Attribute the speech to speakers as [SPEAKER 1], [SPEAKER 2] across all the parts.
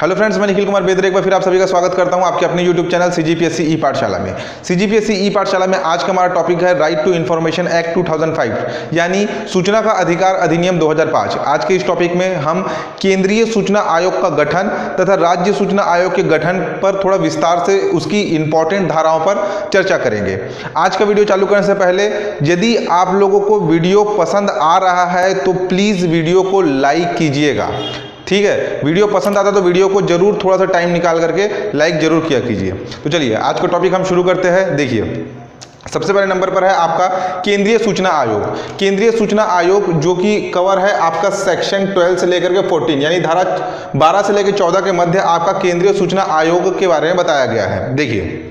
[SPEAKER 1] Hello friends, मैं निखिल कुमार बेदरे एक बार फिर आप सभी का स्वागत करता हूं आपके अपने यूट्यूब चैनल सीजीपीएससी ई पाठशाला में। सीजीपीएससी ई पाठशाला में आज का हमारा टॉपिक है राइट टू इन्फॉर्मेशन एक्ट 2005 यानी सूचना का अधिकार अधिनियम 2005। आज के इस टॉपिक में हम केंद्रीय सूचना आयोग का गठन तथा राज्य सूचना आयोग के गठन पर थोड़ा विस्तार से उसकी इंपॉर्टेंट धाराओं पर चर्चा करेंगे। आज का वीडियो चालू करने से पहले यदि आप लोगों को वीडियो पसंद आ रहा है तो प्लीज़ वीडियो को लाइक कीजिएगा, ठीक है। वीडियो पसंद आता तो वीडियो को जरूर थोड़ा सा टाइम निकाल करके लाइक जरूर किया कीजिए। तो चलिए आज का टॉपिक हम शुरू करते हैं। देखिए, सबसे पहले नंबर पर है आपका केंद्रीय सूचना आयोग। केंद्रीय सूचना आयोग जो कि कवर है आपका सेक्शन 12 से लेकर के 14 यानी धारा 12 से लेकर 14 के मध्य आपका केंद्रीय सूचना आयोग के बारे में बताया गया है। देखिए,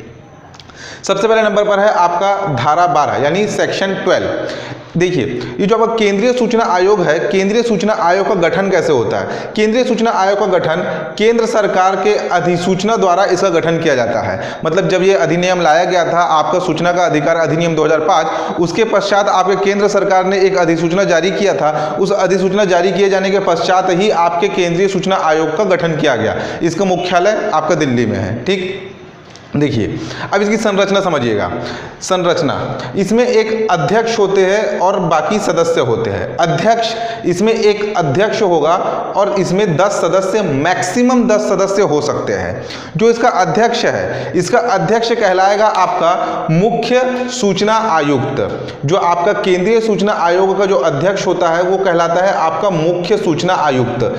[SPEAKER 1] सबसे पहले नंबर पर है आपका धारा 12 यानी सेक्शन 12। देखिए, ये जो आपका केंद्रीय सूचना आयोग है, केंद्रीय सूचना आयोग का गठन कैसे होता है। केंद्रीय सूचना आयोग का गठन केंद्र सरकार के अधिसूचना द्वारा इसका गठन किया जाता है। मतलब जब ये अधिनियम लाया गया था आपका सूचना का अधिकार अधिनियम 2005, उसके पश्चात आपके केंद्र सरकार ने एक अधिसूचना जारी किया था। उस अधिसूचना जारी किए जाने के पश्चात ही आपके केंद्रीय सूचना आयोग का गठन किया गया। इसका मुख्यालय आपका दिल्ली में है, ठीक। देखिए, अब इसकी संरचना समझिएगा। संरचना, इसमें एक अध्यक्ष होते हैं और बाकी सदस्य होते हैं। अध्यक्ष, इसमें एक अध्यक्ष होगा और इसमें 10 सदस्य, मैक्सिमम 10 सदस्य हो सकते हैं। जो इसका अध्यक्ष है, इसका अध्यक्ष कहलाएगा आपका मुख्य सूचना आयुक्त। जो आपका केंद्रीय सूचना आयोग का जो अध्यक्ष होता है वो कहलाता है आपका मुख्य सूचना आयुक्त।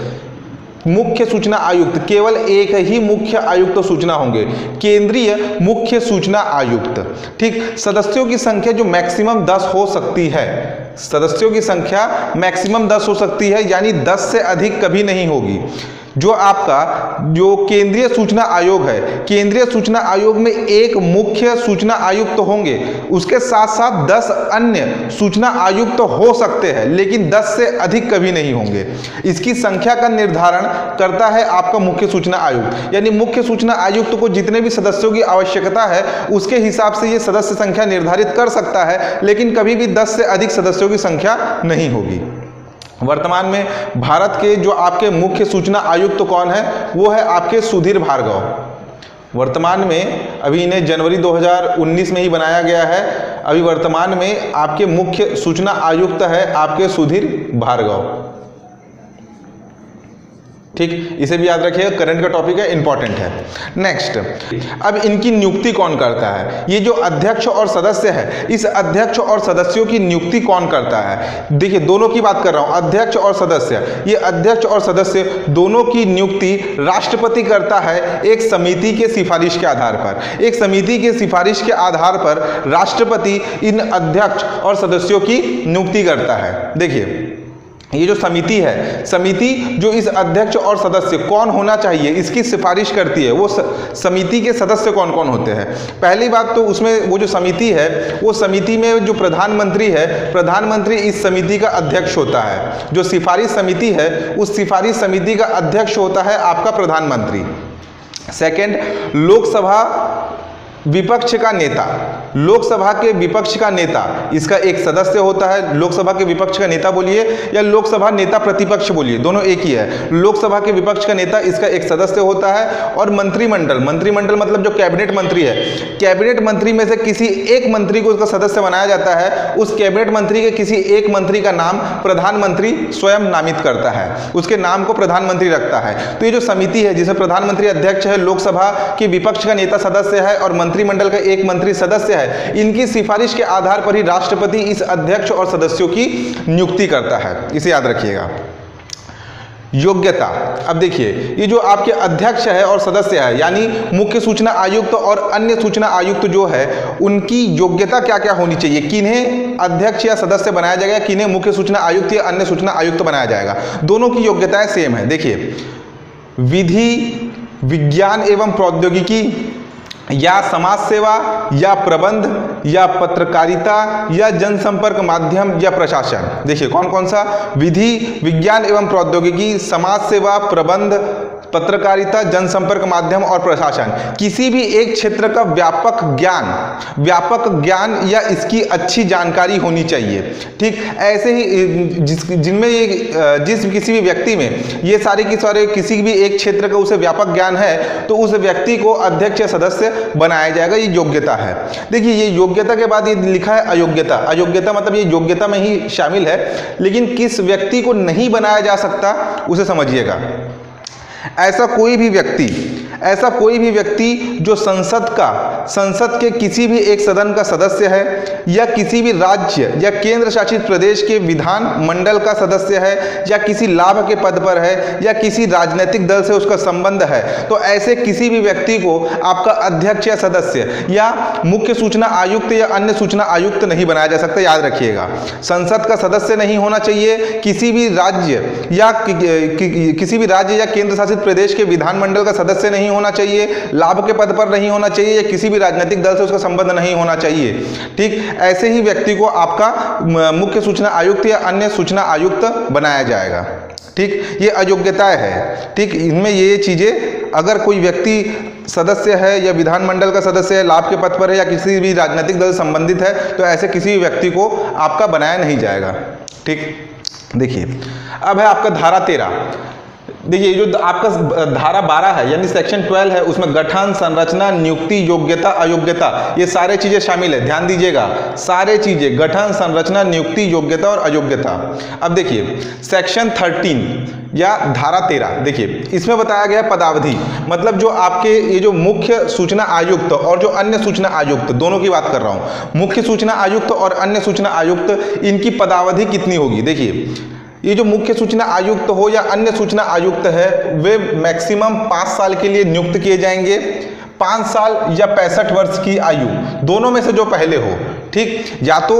[SPEAKER 1] मुख्य सूचना आयुक्त, केवल एक ही मुख्य आयुक्त सूचना होंगे, केंद्रीय मुख्य सूचना आयुक्त, ठीक। सदस्यों की संख्या जो मैक्सिमम 10 हो सकती है, सदस्यों की संख्या मैक्सिमम 10 हो सकती है, यानी 10 से अधिक कभी नहीं होगी। जो आपका जो केंद्रीय सूचना आयोग है, केंद्रीय सूचना आयोग में एक मुख्य सूचना आयुक्त होंगे, उसके साथ साथ 10 अन्य सूचना आयुक्त हो सकते हैं, लेकिन 10 से अधिक कभी नहीं होंगे। इसकी संख्या का निर्धारण करता है आपका मुख्य सूचना आयुक्त। यानी मुख्य सूचना आयुक्त को जितने भी सदस्यों की आवश्यकता है उसके हिसाब से ये सदस्य संख्या निर्धारित कर सकता है, लेकिन कभी भी 10 से अधिक सदस्यों की संख्या नहीं होगी। वर्तमान में भारत के जो आपके मुख्य सूचना आयुक्त कौन है, वो है आपके सुधीर भार्गव। वर्तमान में अभी इन्हें जनवरी 2019 में ही बनाया गया है। अभी वर्तमान में आपके मुख्य सूचना आयुक्त है आपके सुधीर भार्गव, ठीक। इसे भी याद रखिएगा, करंट का टॉपिक है, इंपॉर्टेंट है। नेक्स्ट, अब इनकी नियुक्ति कौन करता है। ये जो अध्यक्ष और सदस्य है, इस अध्यक्ष और सदस्यों की नियुक्ति कौन करता है। देखिए, दोनों की बात कर रहा हूं, अध्यक्ष और सदस्य। ये अध्यक्ष और सदस्य दोनों की नियुक्ति राष्ट्रपति करता है एक समिति के सिफारिश के आधार पर। एक समिति के सिफारिश के आधार पर राष्ट्रपति इन अध्यक्ष और सदस्यों की नियुक्ति करता है। देखिए, ये जो समिति है, समिति जो इस अध्यक्ष और सदस्य कौन होना चाहिए इसकी सिफारिश करती है। वो समिति के सदस्य कौन कौन होते हैं। पहली बात तो उसमें वो जो समिति है, वो समिति में जो प्रधानमंत्री है, प्रधानमंत्री इस समिति का अध्यक्ष होता है। जो सिफारिश समिति है, उस सिफारिश समिति का अध्यक्ष होता है आपका प्रधानमंत्री। सेकंड, लोकसभा विपक्ष का नेता, लोकसभा के विपक्ष का नेता, इसका एक सदस्य होता है। लोकसभा के विपक्ष का नेता बोलिए या लोकसभा नेता प्रतिपक्ष बोलिए, दोनों एक ही है। लोकसभा के विपक्ष का नेता, इसका एक सदस्य होता है। और मंत्रिमंडल, मंत्रिमंडल मतलब जो कैबिनेट मंत्री है, कैबिनेट मंत्री में से किसी एक मंत्री को उसका सदस्य बनाया जाता है। उस कैबिनेट मंत्री के किसी एक मंत्री का नाम प्रधानमंत्री स्वयं नामित करता है, उसके नाम को प्रधानमंत्री रखता है। तो ये जो समिति है जिसमें प्रधानमंत्री अध्यक्ष है, लोकसभा के विपक्ष का नेता सदस्य है और मंत्रिमंडल का एक मंत्री सदस्य है, इनकी सिफारिश के आधार पर ही राष्ट्रपति इस अध्यक्ष और सदस्यों की नियुक्ति करता है। इसे याद रखिएगा। योग्यता, अब देखिए, ये जो आपके अध्यक्ष है और सदस्य है यानी मुख्य सूचना आयुक्त और अन्य सूचना आयुक्त जो है, उनकी योग्यता क्या क्या होनी चाहिए। किन्हें अध्यक्ष या सदस्य बनाया जाएगा, किन्हें मुख्य सूचना आयुक्त या अन्य सूचना आयुक्त बनाया जाएगा। दोनों की योग्यताएं सेम है। देखिए, विधि, विज्ञान एवं प्रौद्योगिकी या समाज सेवा या प्रबंध या पत्रकारिता या जनसंपर्क माध्यम या प्रशासन। देखिए, कौन कौन सा, विधि, विज्ञान एवं प्रौद्योगिकी, समाज सेवा, प्रबंध, पत्रकारिता, जनसंपर्क माध्यम और प्रशासन, किसी भी एक क्षेत्र का व्यापक ज्ञान या इसकी अच्छी जानकारी होनी चाहिए। ठीक, ऐसे ही जिनमें ये जिस किसी भी व्यक्ति में ये सारे की सारे किसी भी एक क्षेत्र का उसे व्यापक ज्ञान है तो उस व्यक्ति को अध्यक्ष या सदस्य बनाया जाएगा। ये योग्यता है। देखिए, ये योग्यता के बाद ये लिखा है अयोग्यता। अयोग्यता मतलब ये योग्यता में ही शामिल है, लेकिन किस व्यक्ति को नहीं बनाया जा सकता उसे समझिएगा। ऐसा कोई भी व्यक्ति जो संसद के किसी भी एक सदन का सदस्य है या किसी भी राज्य या केंद्र शासित प्रदेश के विधान मंडल का सदस्य है या किसी लाभ के पद पर है या किसी राजनीतिक दल से उसका संबंध है, तो ऐसे किसी भी व्यक्ति को आपका अध्यक्ष या सदस्य या मुख्य सूचना आयुक्त या अन्य सूचना आयुक्त नहीं बनाया जा सकता। याद रखिएगा, संसद का सदस्य नहीं होना चाहिए, किसी भी राज्य या केंद्र शासित प्रदेश के विधानमंडल का सदस्य नहीं होना चाहिए, लाभ के पद पर नहीं होना चाहिए या किसी भी राजनीतिक दल से उसका संबंध नहीं होना चाहिए। ठीक, ऐसे ही व्यक्ति को आपका मुख्य सूचना आयुक्त या अन्य सूचना आयुक्त बनाया जाएगा। ठीक, ये अयोग्यताएं हैं। ठीक, इनमें ये चीजें, अगर कोई व्यक्ति सदस्य है या विधानमंडल का सदस्य है, लाभ के पद पर है या किसी भी राजनीतिक दल से संबंधित है, तो ऐसे किसी भी व्यक्ति को आपका बनाया नहीं जाएगा। ठीक, देखिए अब है आपका धारा 13। देखिए, जो आपका धारा 12 है यानी सेक्शन 12 है, उसमें गठन, संरचना, नियुक्ति, योग्यता, अयोग्यता, ये सारे चीजें शामिल है। ध्यान दीजिएगा, सारे चीजें, गठन, संरचना, नियुक्ति, योग्यता और अयोग्यता। अब देखिए सेक्शन 13 या धारा 13, देखिए इसमें बताया गया पदावधि, मतलब जो आपके ये जो मुख्य सूचना आयुक्त और जो अन्य सूचना आयुक्त, दोनों की बात कर रहा हूं, मुख्य सूचना आयुक्त और अन्य सूचना आयुक्त, इनकी पदावधि कितनी होगी। देखिए, ये जो मुख्य सूचना आयुक्त हो या अन्य सूचना आयुक्त है, वे मैक्सिमम 5 साल के लिए नियुक्त किए जाएंगे। 5 साल या 65 वर्ष की आयु, दोनों में से जो पहले हो। ठीक, या तो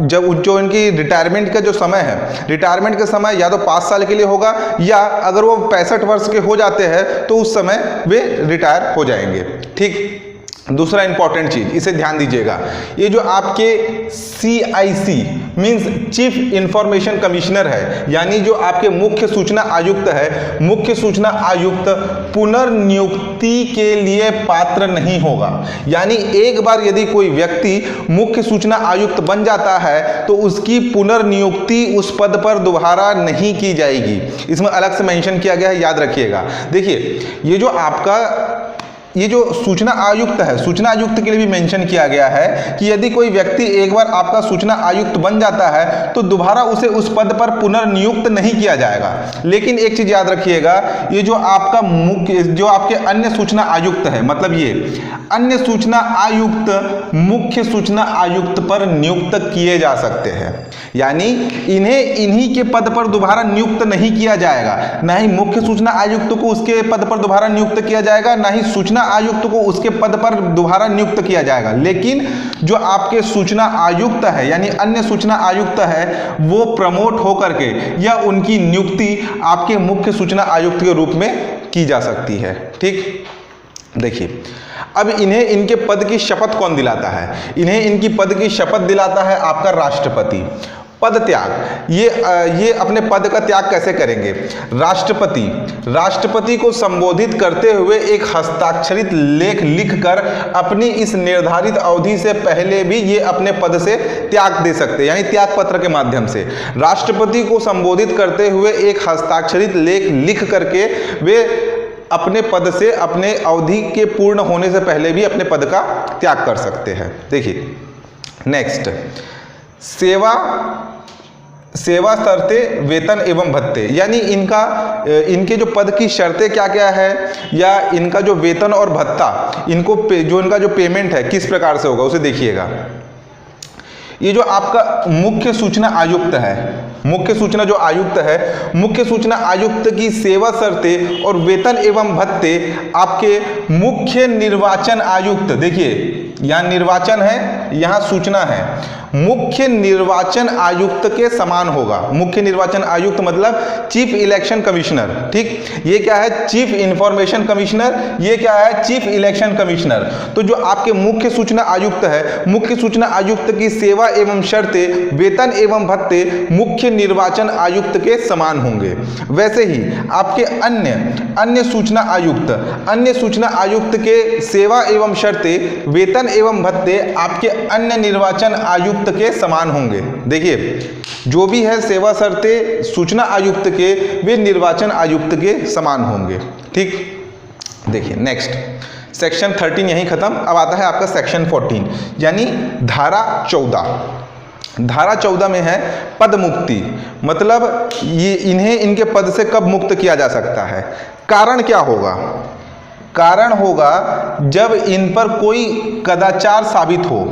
[SPEAKER 1] जब जो इनकी रिटायरमेंट का जो समय है, रिटायरमेंट का समय या तो 5 साल के लिए होगा, या अगर वो 65 वर्ष के हो जाते हैं तो उस समय वे रिटायर हो जाएंगे। ठीक, दूसरा इंपॉर्टेंट चीज, इसे ध्यान दीजिएगा, ये जो आपके CIC means chief information commissioner है, यानी जो आपके मुख्य सूचना आयुक्त है, मुख्य सूचना आयुक्त पुनर्नियुक्ति के लिए पात्र नहीं होगा। यानी एक बार यदि कोई व्यक्ति मुख्य सूचना आयुक्त बन जाता है तो उसकी पुनर्नियुक्ति उस पद पर दोबारा नहीं की जाएगी। इसमें अलग से मेंशन किया गया है, याद रखिएगा। देखिए, ये जो आपका ये जो सूचना आयुक्त है, सूचना आयुक्त के लिए भी मेंशन किया गया है कि यदि कोई व्यक्ति एक बार आपका सूचना आयुक्त बन जाता है तो दोबारा उसे उस पद पर पुनर्नियुक्त नहीं किया जाएगा। लेकिन एक चीज याद रखिएगा, ये जो आपका मुख्य, जो आपके अन्य सूचना आयुक्त है, मतलब ये अन्य सूचना आयुक्त मुख्य सूचना आयुक्त पर नियुक्त किए जा सकते हैं। यानी इन्हें इन्हीं के पद पर दोबारा नियुक्त नहीं किया जाएगा। ना ही मुख्य सूचना आयुक्त को उसके पद पर दोबारा नियुक्त किया जाएगा, ना ही सूचना आयुक्त को उसके पद पर दोबारा नियुक्त किया जाएगा। लेकिन जो आपके सूचना आयुक्त है यानी अन्य सूचना आयुक्त है, वो प्रमोट होकर के या उनकी नियुक्ति आपके मुख्य सूचना आयुक्त के रूप में की जा सकती है। ठीक, देखिए अब इन्हें इनके पद की शपथ कौन दिलाता है? इन्हें इनकी पद की शपथ दिलाता है आपका राष्ट्रपति। पद त्याग, ये अपने पद का त्याग कैसे करेंगे? राष्ट्रपति को संबोधित करते हुए एक हस्ताक्षरित लेख लिखकर अपनी इस निर्धारित अवधि से पहले भी ये अपने पद से त्याग दे सकते हैं, यानी त्याग पत्र के माध्यम से। राष्ट्रपति को संबोधित करते हुए एक हस्ताक्षरित लेख लिख करके वे अपने पद से अपने अवधि के पूर्ण होने से पहले भी अपने पद का त्याग कर सकते हैं। देखिए नेक्स्ट, सेवा शर्तें, वेतन एवं भत्ते, यानी इनके जो पद की शर्तें क्या क्या है या इनका जो वेतन और भत्ता, जो इनका जो पेमेंट है किस प्रकार से होगा उसे देखिएगा। ये जो आपका मुख्य सूचना आयुक्त है, मुख्य सूचना जो आयुक्त है, मुख्य सूचना आयुक्त की सेवा शर्तें और वेतन एवं भत्ते आपके मुख्य निर्वाचन आयुक्त, देखिए यहाँ निर्वाचन है, यहाँ सूचना है, मुख्य निर्वाचन आयुक्त के समान होगा। मुख्य निर्वाचन आयुक्त मतलब चीफ इलेक्शन कमिश्नर, ठीक। ये क्या है? चीफ इंफॉर्मेशन कमिश्नर, ये क्या है? Chief election commissioner. तो जो आपके मुख्य सूचना आयुक्त है, मुख्य सूचना आयुक्त की सेवा एवं शर्तें, वेतन एवं भत्ते मुख्य निर्वाचन आयुक्त के समान होंगे। वैसे ही आपके अन्य सूचना आयुक्त के सेवा एवं शर्तें, वेतन एवं भत्ते आपके अन्य निर्वाचन आयुक्त के समान होंगे। देखिए, जो भी है सेवा शर्तें सूचना आयुक्त के, वे निर्वाचन आयुक्त के समान होंगे, ठीक। देखिए नेक्स्ट, सेक्शन 13 यहीं खत्म। अब आता है आपका सेक्शन 14 यानी धारा 14। धारा 14 में है पद मुक्ति, मतलब ये इनके पद से कब मुक्त किया जा सकता है। कारण क्या होगा? कारण होगा जब इन पर कोई कदाचार साबित हो,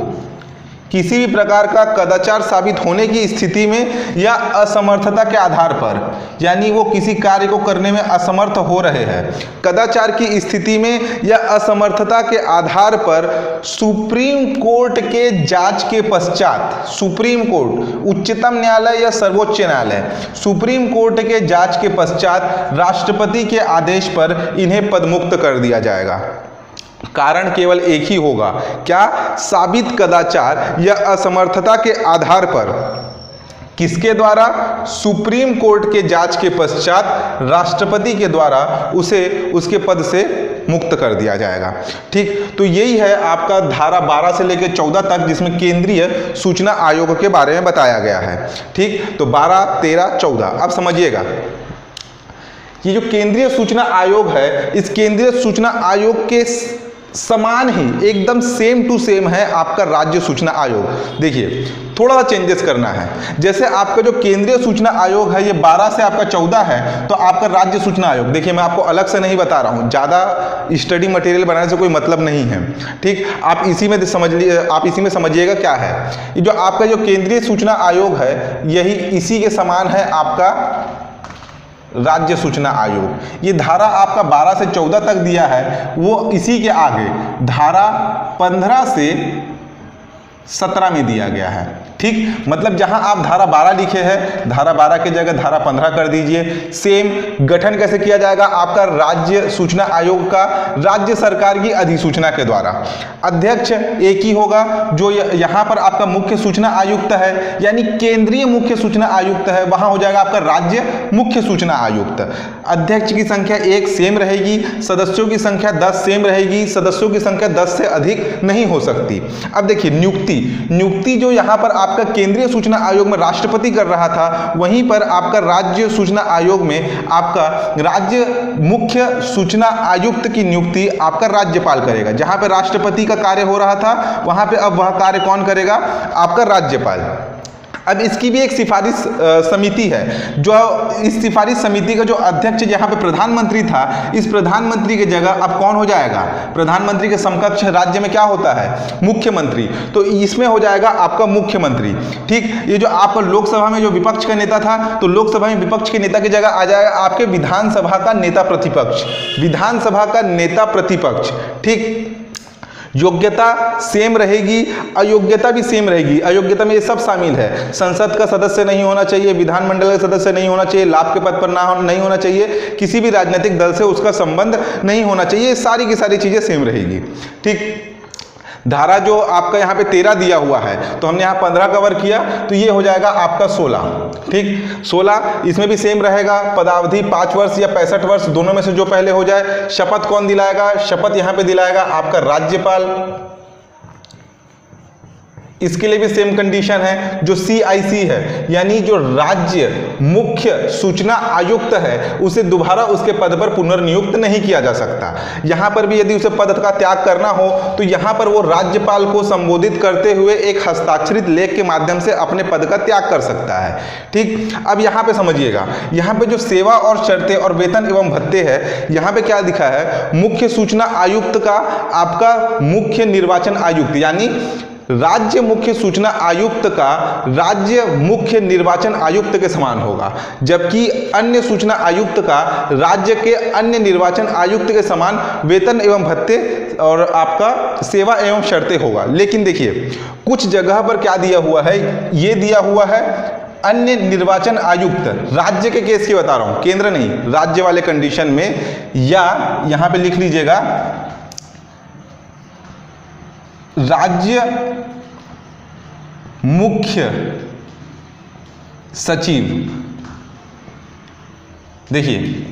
[SPEAKER 1] किसी भी प्रकार का कदाचार साबित होने की स्थिति में या असमर्थता के आधार पर, यानी वो किसी कार्य को करने में असमर्थ हो रहे हैं, कदाचार की स्थिति में या असमर्थता के आधार पर सुप्रीम कोर्ट के जांच के पश्चात, सुप्रीम कोर्ट, उच्चतम न्यायालय या सर्वोच्च न्यायालय, सुप्रीम कोर्ट के जांच के पश्चात राष्ट्रपति के आदेश पर इन्हें पदमुक्त कर दिया जाएगा। कारण केवल एक ही होगा, क्या? साबित कदाचार या असमर्थता के आधार पर। किसके द्वारा? सुप्रीम कोर्ट के जांच के पश्चात राष्ट्रपति के द्वारा उसे उसके पद से मुक्त कर दिया जाएगा, ठीक। तो यही है आपका धारा 12 से लेकर 14 तक, जिसमें केंद्रीय सूचना आयोग के बारे में बताया गया है, ठीक। तो 12, 13, 14 अब समझिएगा। ये जो केंद्रीय सूचना आयोग है, इस केंद्रीय सूचना आयोग के समान ही एकदम सेम टू सेम है आपका राज्य सूचना आयोग। देखिए, थोड़ा सा चेंजेस करना है। जैसे आपका जो केंद्रीय सूचना आयोग है ये 12 से आपका 14 है, तो आपका राज्य सूचना आयोग, देखिए मैं आपको अलग से नहीं बता रहा हूँ, ज़्यादा स्टडी मटेरियल बनाने से कोई मतलब नहीं है, ठीक। आप इसी में समझ लीजिए, आप इसी में समझिएगा क्या है। ये जो आपका जो केंद्रीय सूचना आयोग है, यही इसी के समान है आपका राज्य सूचना आयोग। ये धारा आपका 12 से 14 तक दिया है, वो इसी के आगे धारा 15 से 17 में दिया गया है, ठीक। मतलब जहां आप धारा 12 लिखे हैं, धारा 12 की जगह धारा 15 कर दीजिए। सेम गठन कैसे किया जाएगा आपका राज्य सूचना आयोग का? राज्य सरकार की अधिसूचना के द्वारा। अध्यक्ष एक ही होगा, जो यहां पर आपका मुख्य सूचना आयुक्त है, यानी केंद्रीय मुख्य सूचना आयुक्त है, वहां हो जाएगा आपका राज्य मुख्य सूचना आयुक्त। अध्यक्ष की संख्या 1 सेम रहेगी, सदस्यों की संख्या 10 सेम रहेगी, सदस्यों की संख्या 10 से अधिक नहीं हो सकती। अब देखिए, नियुक्ति जो यहाँ पर आपका केंद्रीय सूचना आयोग में राष्ट्रपति कर रहा था, वहीं पर आपका राज्य सूचना आयोग में आपका राज्य मुख्य सूचना आयुक्त की नियुक्ति आपका राज्यपाल करेगा। जहां पे राष्ट्रपति का कार्य हो रहा था, वहां पे अब वह कार्य कौन करेगा? आपका राज्यपाल। अब इसकी भी एक सिफारिश समिति है, जो इस सिफारिश समिति का जो अध्यक्ष यहाँ पे प्रधानमंत्री था, इस प्रधानमंत्री की जगह अब कौन हो जाएगा? प्रधानमंत्री के समकक्ष राज्य में क्या होता है? मुख्यमंत्री। तो इसमें हो जाएगा आपका मुख्यमंत्री, ठीक। ये जो आपका लोकसभा में जो विपक्ष का नेता था, तो लोकसभा में विपक्ष के नेता की जगह आ जाएगा आपके विधानसभा का नेता प्रतिपक्ष, विधानसभा का नेता प्रतिपक्ष, ठीक। योग्यता सेम रहेगी, अयोग्यता भी सेम रहेगी। अयोग्यता में ये सब शामिल है, संसद का सदस्य नहीं होना चाहिए, विधानमंडल का सदस्य नहीं होना चाहिए, लाभ के पद पर नहीं होना चाहिए, किसी भी राजनीतिक दल से उसका संबंध नहीं होना चाहिए, सारी की सारी चीजें सेम रहेगी, ठीक। धारा जो आपका यहाँ पे 13 दिया हुआ है, तो हमने यहाँ 15 कवर किया, तो ये हो जाएगा आपका 16, ठीक। 16 इसमें भी सेम रहेगा, पदावधि 5 वर्ष या 65 वर्ष, दोनों में से जो पहले हो जाए। शपथ कौन दिलाएगा? शपथ यहाँ पे दिलाएगा आपका राज्यपाल। इसके लिए भी सेम कंडीशन है, जो CIC है, यानी जो राज्य मुख्य सूचना आयुक्त है, उसे दोबारा उसके पद पर पुनर्नियुक्त नहीं किया जा सकता। यहां पर भी यदि उसे पद का त्याग करना हो, तो यहां पर वो राज्यपाल को संबोधित करते हुए एक हस्ताक्षरित लेख के माध्यम से अपने पद का त्याग कर सकता है, ठीक। अब यहां पे समझिएगा, यहां पे जो सेवा और शर्तें और वेतन एवं भत्ते है, यहां पे क्या लिखा है? मुख्य सूचना आयुक्त का आपका मुख्य निर्वाचन आयुक्त, यानी राज्य मुख्य सूचना आयुक्त का राज्य मुख्य निर्वाचन आयुक्त के समान होगा, जबकि अन्य सूचना आयुक्त का राज्य के अन्य निर्वाचन आयुक्त के समान वेतन एवं भत्ते और आपका सेवा एवं शर्तें होगा। लेकिन देखिए कुछ जगह पर क्या दिया हुआ है, ये दिया हुआ है अन्य निर्वाचन आयुक्त, राज्य के केस की बता रहा हूं, केंद्र नहीं, राज्य वाले कंडीशन में, या यहां पे लिख लीजिएगा राज्य मुख्य सचिव। देखिए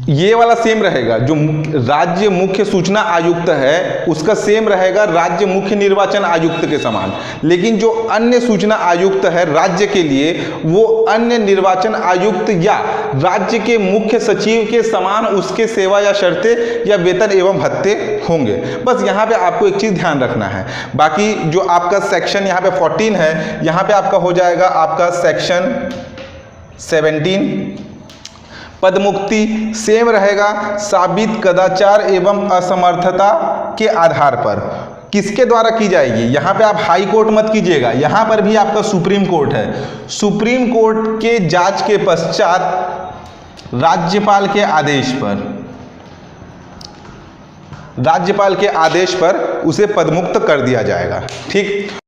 [SPEAKER 1] ये वाला सेम रहेगा, जो राज्य मुख्य सूचना आयुक्त है उसका सेम रहेगा राज्य मुख्य निर्वाचन आयुक्त के समान, लेकिन जो अन्य सूचना आयुक्त है राज्य के लिए वो अन्य निर्वाचन आयुक्त या राज्य के मुख्य सचिव के समान उसके सेवा या शर्तें या वेतन एवं भत्ते होंगे। बस यहाँ पे आपको एक चीज ध्यान रखना है। बाकी जो आपका सेक्शन यहाँ पे 14 है, यहाँ पे आपका हो जाएगा आपका सेक्शन 17 पदमुक्ति सेम रहेगा, साबित कदाचार एवं असमर्थता के आधार पर किसके द्वारा की जाएगी। यहां पे आप हाई कोर्ट मत कीजिएगा, यहां पर भी आपका सुप्रीम कोर्ट है। सुप्रीम कोर्ट के जांच के पश्चात राज्यपाल के आदेश पर उसे पदमुक्त कर दिया जाएगा। ठीक।